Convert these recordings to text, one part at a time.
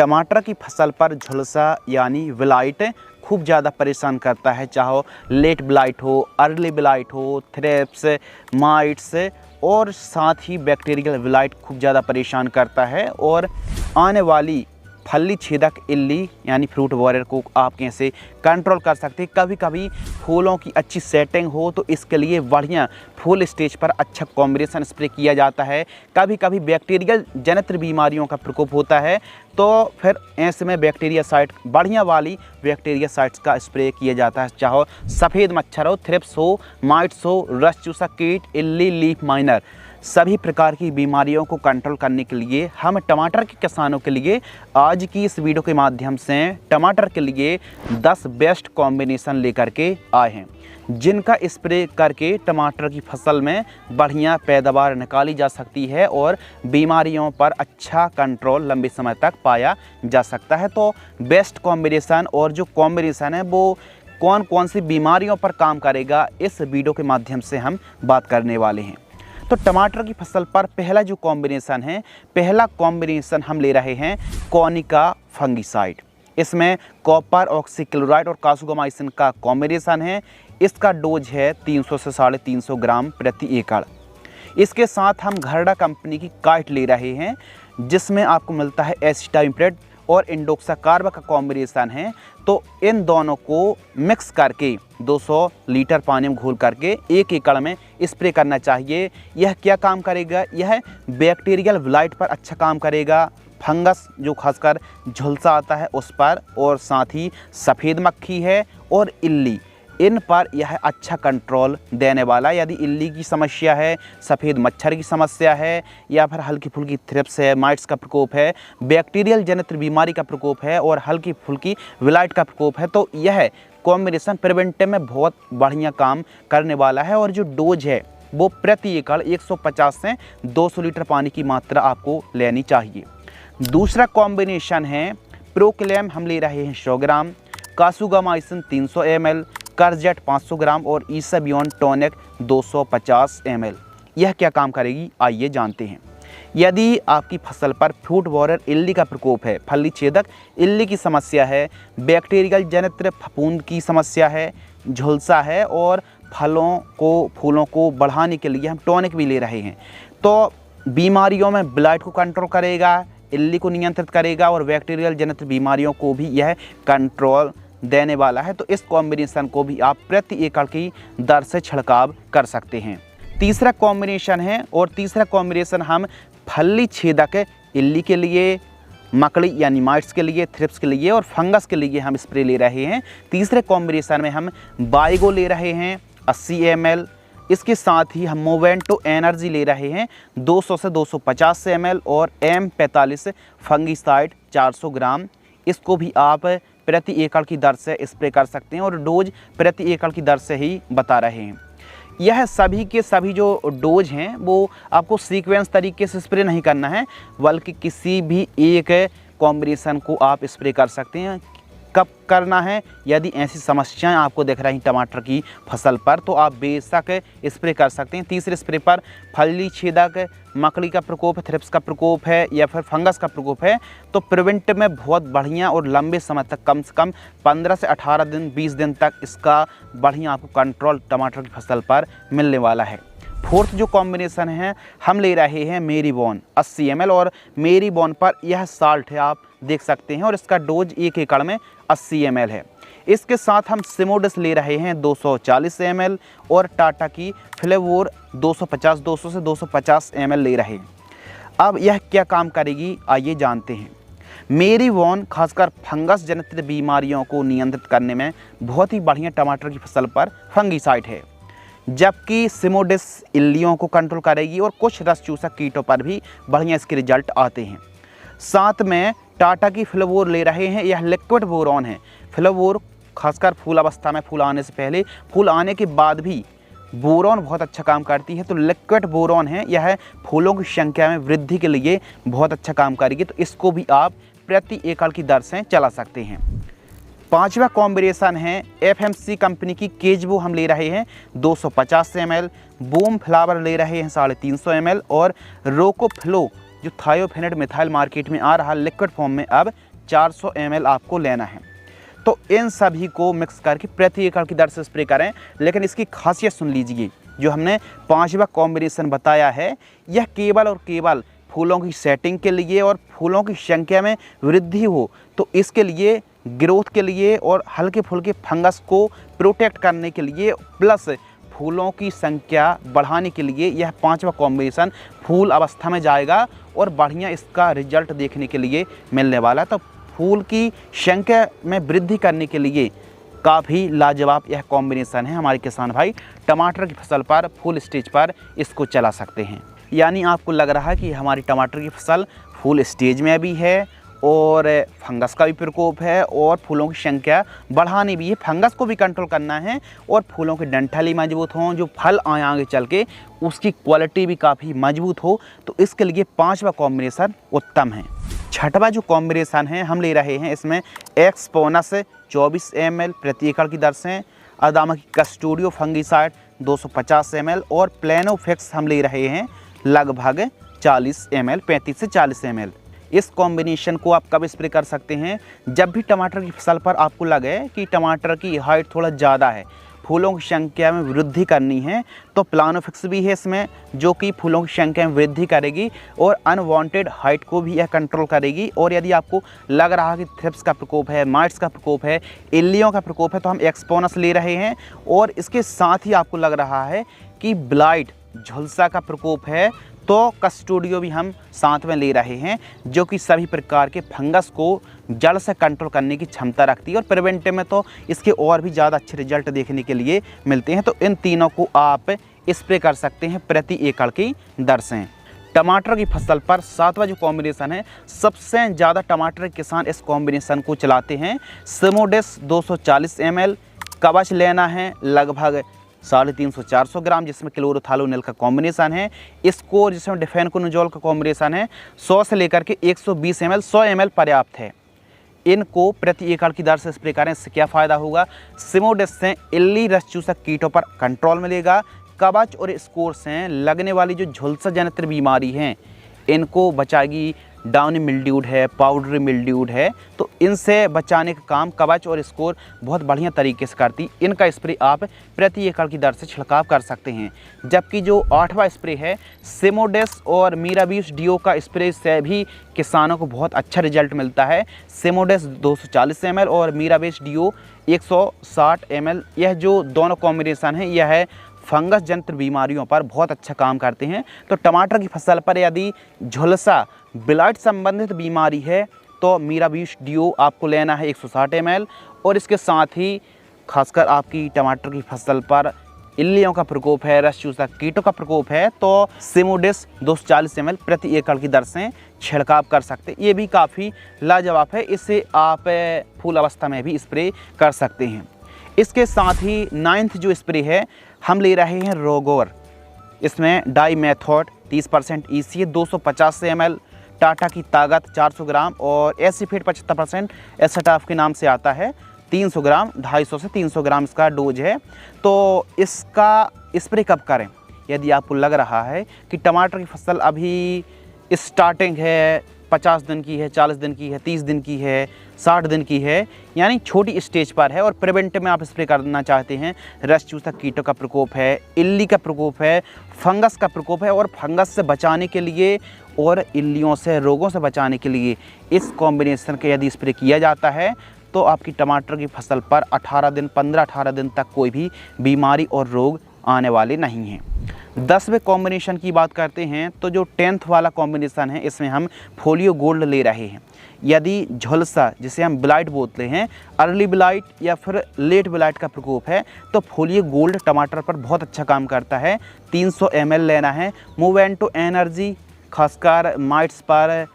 टमाटर की फसल पर झुलसा यानी विलाइट खूब ज़्यादा परेशान करता है, चाहे लेट ब्लाइट हो, अर्ली ब्लाइट हो, थ्रिप्स, माइट्स और साथ ही बैक्टीरियल विलाइट खूब ज़्यादा परेशान करता है। और आने वाली फली छेदक इल्ली यानी फ्रूट बोरर को आप कैसे कंट्रोल कर सकते हैं। कभी कभी फूलों की अच्छी सेटिंग हो तो इसके लिए बढ़िया फूल स्टेज पर अच्छा कॉम्बिनेशन स्प्रे किया जाता है। कभी कभी बैक्टीरियल जनित बीमारियों का प्रकोप होता है तो फिर ऐसे में बैक्टीरियासाइड बढ़िया वाली बैक्टीरियासाइड्स का स्प्रे किया जाता है, चाहे सफ़ेद मच्छर हो, थ्रिप्स हो, माइट्स हो, रस चूसा कीट, इल्ली, लीफ माइनर, सभी प्रकार की बीमारियों को कंट्रोल करने के लिए हम टमाटर के किसानों के लिए आज की इस वीडियो के माध्यम से टमाटर के लिए 10 बेस्ट कॉम्बिनेशन लेकर के आए हैं, जिनका स्प्रे करके टमाटर की फसल में बढ़िया पैदावार निकाली जा सकती है और बीमारियों पर अच्छा कंट्रोल लंबे समय तक पाया जा सकता है। तो बेस्ट कॉम्बिनेशन और जो कॉम्बिनेशन है वो कौन कौन सी बीमारियों पर काम करेगा इस वीडियो के माध्यम से हम बात करने वाले हैं। तो टमाटर की फसल पर पहला जो कॉम्बिनेशन है, पहला कॉम्बिनेशन हम ले रहे हैं कोनिका फंगिसाइड। इसमें कॉपर ऑक्सीक्लोराइड और कासुगामाइसिन का कॉम्बिनेशन है। इसका डोज है 300 से 350 ग्राम प्रति एकड़। इसके साथ हम घरडा कंपनी की काइट ले रहे हैं, जिसमें आपको मिलता है एसिटामिप्रिड और इंडोक्साकार्ब का कॉम्बिनेशन है। तो इन दोनों को मिक्स करके 200 लीटर पानी में घोल करके 1 एकड़ में स्प्रे करना चाहिए। यह क्या काम करेगा? यह बैक्टीरियल विलाइट पर अच्छा काम करेगा, फंगस जो खासकर झुलसा आता है उस पर, और साथ ही सफ़ेद मक्खी है और इल्ली, इन पर यह अच्छा कंट्रोल देने वाला। यदि इल्ली की समस्या है, सफ़ेद मच्छर की समस्या है, या फिर हल्की फुल्की थ्रिप्स है, माइट्स का प्रकोप है, बैक्टीरियल जनित बीमारी का प्रकोप है और हल्की फुल्की विलाइट का प्रकोप है, तो यह कॉम्बिनेशन प्रिवेंटिव में बहुत बढ़िया काम करने वाला है। और जो डोज है वो प्रति एकड़ 150 से 200 लीटर पानी की मात्रा आपको लेनी चाहिए। दूसरा कॉम्बिनेशन है प्रोक्लेम, हम ले रहे हैं 100 ग्राम, कासुगामाइसिन 300 ml, करजेट 500 ग्राम और ईसाबियोन टॉनिक 250 ml। यह क्या काम करेगी आइए जानते हैं। यदि आपकी फसल पर फ्रूट बोरर इल्ली का प्रकोप है, फली छेदक इल्ली की समस्या है, बैक्टीरियल जनित फफूंद की समस्या है, झुलसा है और फूलों को बढ़ाने के लिए हम टॉनिक भी ले रहे हैं, तो बीमारियों में ब्लाइट को कंट्रोल करेगा, इल्ली को नियंत्रित करेगा और बैक्टीरियल जनित बीमारियों को भी यह कंट्रोल देने वाला है। तो इस कॉम्बिनेशन को भी आप प्रति एकड़ की दर से छिड़काव कर सकते हैं। तीसरा कॉम्बिनेशन है, और तीसरा कॉम्बिनेशन हम फली छेदक इल्ली के लिए, मकड़ी यानी माइट्स के लिए, थ्रिप्स के लिए और फंगस के लिए हम स्प्रे ले रहे हैं। तीसरे कॉम्बिनेशन में हम बाइगो ले रहे हैं 80 ml। इसके साथ ही हम मोवेंटो एनर्जी ले रहे हैं 200 से 250 ml और M45 फंगिसाइड 400 ग्राम। इसको भी आप प्रति एकड़ की दर से स्प्रे कर सकते हैं और डोज प्रति एकड़ की दर से ही बता रहे हैं। यह सभी के सभी जो डोज हैं वो आपको सीक्वेंस तरीके से स्प्रे नहीं करना है, बल्कि किसी भी एक कॉम्बिनेशन को आप स्प्रे कर सकते हैं। कब करना है? यदि ऐसी समस्याएं आपको दिख रही टमाटर की फसल पर तो आप बेशक स्प्रे कर सकते हैं। तीसरे स्प्रे पर फली छेदक मकड़ी का प्रकोप, थ्रिप्स का प्रकोप है या फिर फंगस का प्रकोप है, तो प्रिवेंटिव में बहुत बढ़िया और लंबे समय तक, कम से कम 15 से 18 दिन 20 दिन तक इसका बढ़िया आपको कंट्रोल टमाटर की फसल पर मिलने वाला है। फोर्थ जो कॉम्बिनेशन है हम ले रहे हैं मेरीबोन 80 ml, और मेरीबोन पर यह साल्ट है, आप देख सकते हैं, और इसका डोज 1 एकड़ में 80 ml है। इसके साथ हम सिमोडिस ले रहे हैं 240 ml और टाटा की फ्लेवोर 200 से 250 ml ले रहे हैं। अब यह क्या काम करेगी आइए जानते हैं। मेरीबोन खासकर फंगस जनित बीमारियों को नियंत्रित करने में बहुत ही बढ़िया टमाटर की फसल पर फंगिसाइड है, जबकि सिमोडिस इल्लियों को कंट्रोल करेगी और कुछ रस चूसक कीटों पर भी बढ़िया इसके रिजल्ट आते हैं। साथ में टाटा की फ्लेवोर ले रहे हैं, यह लिक्विड बोरॉन है। फ्लेवोर खासकर फूल अवस्था में, फूल आने से पहले, फूल आने के बाद भी बोरॉन बहुत अच्छा काम करती है, तो लिक्विड बोरॉन है, यह फूलों की संख्या में वृद्धि के लिए बहुत अच्छा काम करेगी। तो इसको भी आप प्रति एकड़ की दर से चला सकते हैं। पांचवा कॉम्बिनेशन है FMC कंपनी की केजबो, हम ले रहे हैं 250 ml, बूम फ्लावर ले रहे हैं 350 ml और रोकोफ्लो जो थायोफेनेट मिथाइल मार्केट में आ रहा लिक्विड फॉर्म में अब 400 ml आपको लेना है। तो इन सभी को मिक्स करके प्रति एकड़ की दर से स्प्रे करें। लेकिन इसकी खासियत सुन लीजिए, जो हमने 5वां कॉम्बिनेशन बताया है, यह केवल और केवल फूलों की सेटिंग के लिए और फूलों की संख्या में वृद्धि हो, तो इसके लिए, ग्रोथ के लिए और हल्के फुल्के फंगस को प्रोटेक्ट करने के लिए, प्लस फूलों की संख्या बढ़ाने के लिए यह 5वां कॉम्बिनेशन फूल अवस्था में जाएगा और बढ़िया इसका रिजल्ट देखने के लिए मिलने वाला है। तो फूल की संख्या में वृद्धि करने के लिए काफ़ी लाजवाब यह कॉम्बिनेशन है। हमारे किसान भाई टमाटर की फसल पर फुल स्टेज पर इसको चला सकते हैं। यानी आपको लग रहा है कि हमारी टमाटर की फसल फुल स्टेज में भी है और फंगस का भी प्रकोप है और फूलों की संख्या बढ़ानी भी है, फंगस को भी कंट्रोल करना है और फूलों के डंठल ही मजबूत हों, जो फल आए आगे चल के उसकी क्वालिटी भी काफ़ी मजबूत हो। तो इसके लिए 5वां कॉम्बिनेशन उत्तम है। 6वां जो कॉम्बिनेशन है हम ले रहे हैं, इसमें एक्सपोनस 24 ml प्रति एकड़ की दर से, अदामा की कस्टोडियो फंगीसाइड 250 ml और प्लेनोफिक्स हम ले रहे हैं लगभग 40 ml, 35 से 40 ml। इस कॉम्बिनेशन को आप कब स्प्रे कर सकते हैं? जब भी टमाटर की फसल पर आपको लगे कि टमाटर की हाइट थोड़ा ज़्यादा है, फूलों की संख्या में वृद्धि करनी है, तो प्लानोफिक्स भी है इसमें, जो कि फूलों की संख्या में वृद्धि करेगी और अनवांटेड हाइट को भी यह कंट्रोल करेगी। और यदि आपको लग रहा है कि थ्रिप्स का प्रकोप है, माइट्स का प्रकोप है, इल्लियों का प्रकोप है, तो हम एक्सपोनस ले रहे हैं। और इसके साथ ही आपको लग रहा है कि ब्लाइट, झुलसा का प्रकोप है, तो कस्टोडियो भी हम साथ में ले रहे हैं, जो कि सभी प्रकार के फंगस को जड़ से कंट्रोल करने की क्षमता रखती है और प्रिवेंटिव में तो इसके और भी ज़्यादा अच्छे रिजल्ट देखने के लिए मिलते हैं। तो इन तीनों को आप स्प्रे कर सकते हैं प्रति एकड़ की दर से। टमाटर की फसल पर 7वां जो कॉम्बिनेशन है, सबसे ज़्यादा टमाटर के किसान इस कॉम्बिनेशन को चलाते हैं। सिमोडेस 240 ml, कवच लेना है लगभग 350-400 ग्राम, जिसमें क्लोरोथालोनिल का कॉम्बिनेशन है। इसको जिसमें डिफेनकोनोजोल का कॉम्बिनेशन है 100 से लेकर के 120 ml, 100 ml पर्याप्त है। इनको प्रति एकड़ की दर से स्प्रे करें। इससे क्या फ़ायदा होगा? सिमोडेस से इल्ली रस चूसक कीटों पर कंट्रोल मिलेगा। कवच और स्कोर से लगने वाली जो झुलसा जनित बीमारी हैं, इनको बचाएगी। डाउनी मिल्ड्यूड है, पाउडरी मिल्ड्यूड है, तो इनसे बचाने का काम कवच और स्कोर बहुत बढ़िया तरीके से करती। इनका स्प्रे आप प्रति एकड़ की दर से छिड़काव कर सकते हैं। जबकि जो 8वां स्प्रे है, सिमोडेस और मीराबीस डीओ का स्प्रे से भी किसानों को बहुत अच्छा रिजल्ट मिलता है। सिमोडेस 240 ml और मीराबीस डीओ 160 ml। यह जो दोनों कॉम्बिनेशन है, यह है फंगस जनित बीमारियों पर बहुत अच्छा काम करते हैं। तो टमाटर की फसल पर यदि झुलसा, ब्लाइट संबंधित बीमारी है, तो मीराबीस डीओ आपको लेना है 160 ml। और इसके साथ ही खासकर आपकी टमाटर की फसल पर इल्लियों का प्रकोप है, रस चूसक कीटों का प्रकोप है, तो सिमोडेस 240 ml प्रति एकड़ की दर से छिड़काव कर सकते। ये भी काफ़ी लाजवाब है, इससे आप फूल अवस्था में भी स्प्रे कर सकते हैं। इसके साथ ही 9वां जो स्प्रे है, हम ले रहे हैं रोगोर। इसमें dimethoate 30% EC 250 ml, Tata की ताकत 400 ग्राम और एसिफेट 75% एसेटाफ के नाम से आता है, 300 ग्राम, 250 से 300 ग्राम इसका डोज है। तो इसका स्प्रे कब करें? यदि आपको लग रहा है कि टमाटर की फसल अभी स्टार्टिंग है, 50 दिन की है, 40 दिन की है, 30 दिन की है, 60 दिन की है, यानी छोटी स्टेज पर है और प्रिवेंटिव में आप स्प्रे करना चाहते हैं, रस चूसक कीटों का प्रकोप है, इल्ली का प्रकोप है, फंगस का प्रकोप है, और फंगस से बचाने के लिए और इल्लियों से, रोगों से बचाने के लिए इस कॉम्बिनेशन के यदि स्प्रे किया जाता है, तो आपकी टमाटर की फसल पर 15-18 दिन तक कोई भी बीमारी और रोग आने वाले नहीं हैं। 10वें कॉम्बिनेशन की बात करते हैं, तो जो 10th वाला कॉम्बिनेशन है, इसमें हम फोलियो गोल्ड ले रहे हैं। यदि झुलसा, जिसे हम ब्लाइट बोलते हैं, अर्ली ब्लाइट या फिर लेट ब्लाइट का प्रकोप है, तो फोलियो गोल्ड टमाटर पर बहुत अच्छा काम करता है। 300 ml लेना है। मोवेंटो एनर्जी खासकर माइट्स पर,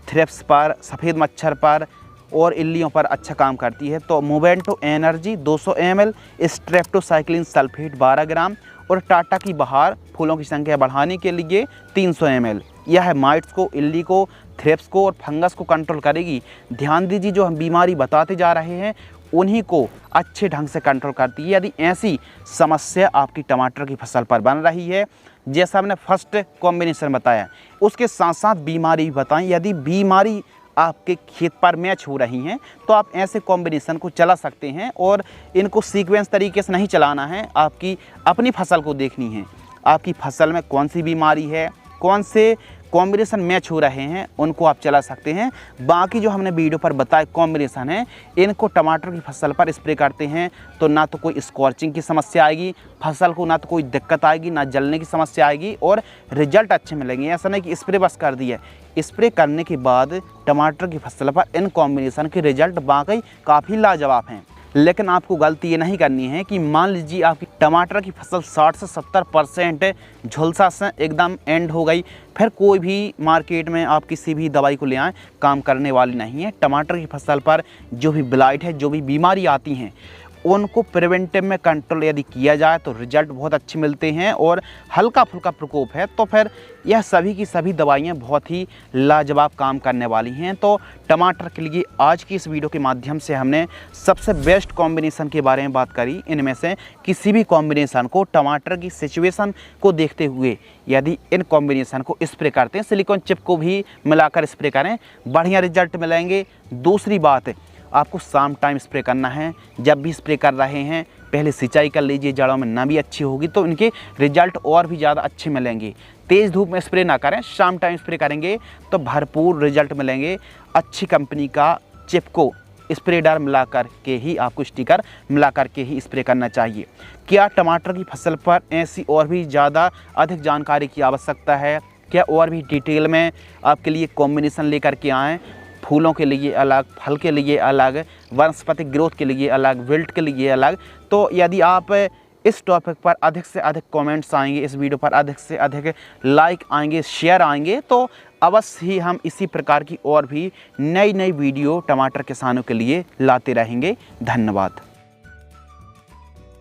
थ्रिप्स पर, सफ़ेद मच्छर पर और इल्लियों पर अच्छा काम करती है, तो मोवेंटो एनर्जी 200 ml, स्ट्रेप्टोसाइक्लिन सल्फेट 12 ग्राम और टाटा की बहार फूलों की संख्या बढ़ाने के लिए 300 ml। यह माइट्स को, इल्ली को, थ्रिप्स को और फंगस को कंट्रोल करेगी। ध्यान दीजिए, जो हम बीमारी बताते जा रहे हैं उन्हीं को अच्छे ढंग से कंट्रोल करती है। यदि ऐसी समस्या आपकी टमाटर की फसल पर बन रही है, जैसा हमने फर्स्ट कॉम्बिनेशन बताया, उसके साथ साथ बीमारी भी बताएं। यदि बीमारी आपके खेत पर मैच हो रही हैं तो आप ऐसे कॉम्बिनेशन को चला सकते हैं। और इनको सीक्वेंस तरीके से नहीं चलाना है, आपकी अपनी फसल को देखनी है, आपकी फसल में कौन सी बीमारी है, कौन से कॉम्बिनेशन मैच हो रहे हैं, उनको आप चला सकते हैं। बाकी जो हमने वीडियो पर बताए कॉम्बिनेशन है, इनको टमाटर की फसल पर स्प्रे करते हैं तो ना तो कोई स्कॉर्चिंग की समस्या आएगी, फसल को ना तो कोई दिक्कत आएगी, ना जलने की समस्या आएगी और रिजल्ट अच्छे मिलेंगे। ऐसा नहीं कि स्प्रे बस कर दिया, स्प्रे करने के बाद टमाटर की फसल पर इन कॉम्बिनेशन के रिजल्ट वाकई काफ़ी लाजवाब हैं। लेकिन आपको गलती ये नहीं करनी है कि मान लीजिए आपकी टमाटर की फसल 60 से 70% झुलसा से एकदम एंड हो गई, फिर कोई भी मार्केट में आप किसी भी दवाई को ले आएँ, काम करने वाली नहीं है। टमाटर की फसल पर जो भी ब्लाइट है, जो भी बीमारी आती हैं, उनको प्रिवेंटिव में कंट्रोल यदि किया जाए तो रिजल्ट बहुत अच्छे मिलते हैं। और हल्का फुल्का प्रकोप है तो फिर यह सभी की सभी दवाइयाँ बहुत ही लाजवाब काम करने वाली हैं। तो टमाटर के लिए आज की इस वीडियो के माध्यम से हमने सबसे बेस्ट कॉम्बिनेशन के बारे में बात करी। इनमें से किसी भी कॉम्बिनेशन को टमाटर की सिचुएशन को देखते हुए यदि इन कॉम्बिनेशन को स्प्रे करते हैं, सिलिकॉन चिप को भी मिलाकर स्प्रे करें, बढ़िया रिजल्ट मिलेंगे। दूसरी बात, आपको शाम टाइम स्प्रे करना है। जब भी स्प्रे कर रहे हैं पहले सिंचाई कर लीजिए, जड़ों में नमी अच्छी होगी तो इनके रिजल्ट और भी ज़्यादा अच्छे मिलेंगे। तेज़ धूप में स्प्रे ना करें, शाम टाइम स्प्रे करेंगे तो भरपूर रिजल्ट मिलेंगे। अच्छी कंपनी का चिपको स्प्रेडर मिला कर के ही, आपको स्टिकर मिला कर के ही स्प्रे करना चाहिए। क्या टमाटर की फसल पर ऐसी और भी ज़्यादा अधिक जानकारी की आवश्यकता है? क्या और भी डिटेल में आपके लिए कॉम्बिनेशन लेकर के आएँ? फूलों के लिए अलग, फल के लिए अलग, वनस्पतिक ग्रोथ के लिए अलग, विल्ट के लिए अलग। तो यदि आप इस टॉपिक पर अधिक से अधिक कमेंट्स आएंगे, इस वीडियो पर अधिक से अधिक लाइक आएंगे, शेयर आएंगे, तो अवश्य ही हम इसी प्रकार की और भी नई नई वीडियो टमाटर किसानों के लिए लाते रहेंगे। धन्यवाद।